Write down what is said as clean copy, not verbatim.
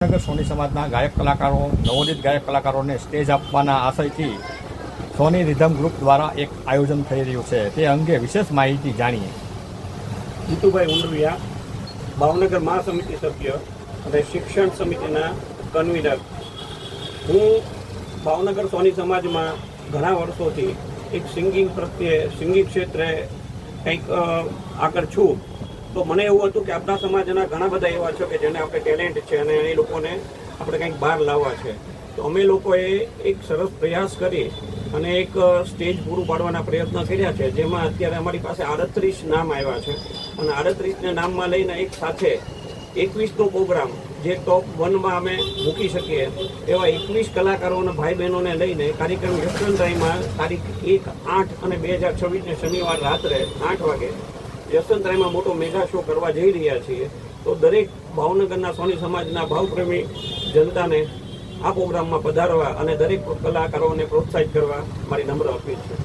નગર સોની સમાજના ગાયક કલાકારો નવોદિત ગાયક કલાકારોને સ્ટેજ આપવાના આશયથી સોની રિધમ ગ્રુપ દ્વારા એક આયોજન થઈ રહ્યું છે, તે અંગે વિશેષ માહિતી જાણીએ. જીતુભાઈ ઉંડરિયા, ભાવનગર મહાસમિતિ સભ્ય અને શિક્ષણ સમિતિના કન્વીનર. હું ભાવનગર સોની સમાજમાં ઘણા વર્ષોથી એક સિંગિંગ ક્ષેત્રે કંઈક આગળ છું. તો મને એવું હતું કે આપણા સમાજના ઘણા બધા એવા છે કે જેને આપણે ટેલેન્ટ છે અને એ લોકોને આપણે કંઈક બહાર લાવવા છે. તો અમે લોકોએ એક સરસ પ્રયાસ કરી અને એક સ્ટેજ પૂરું પાડવાના પ્રયત્ન કર્યા છે, જેમાં અત્યારે અમારી પાસે 38 નામ આવ્યા છે અને 38ને નામમાં લઈને એક સાથે 21નો પ્રોગ્રામ જે ટોપ 1માં અમે મૂકી શકીએ એવા 21 કલાકારોના ભાઈ બહેનોને લઈને કાર્યક્રમ યશવંતરાયમાં તારીખ 1/8/2026 શનિવાર રાત્રે 8 વાગે યશવંતરાયમાં મોટો મેગા શો કરવા જઈ રહ્યા છીએ. તો દરેક ભાવનગરના સોની સમાજના ભાવપ્રેમી જનતાને આ પ્રોગ્રામમાં પધારવા અને દરેક કલાકારોને પ્રોત્સાહિત કરવા મારી નમ્ર અપીલ છે.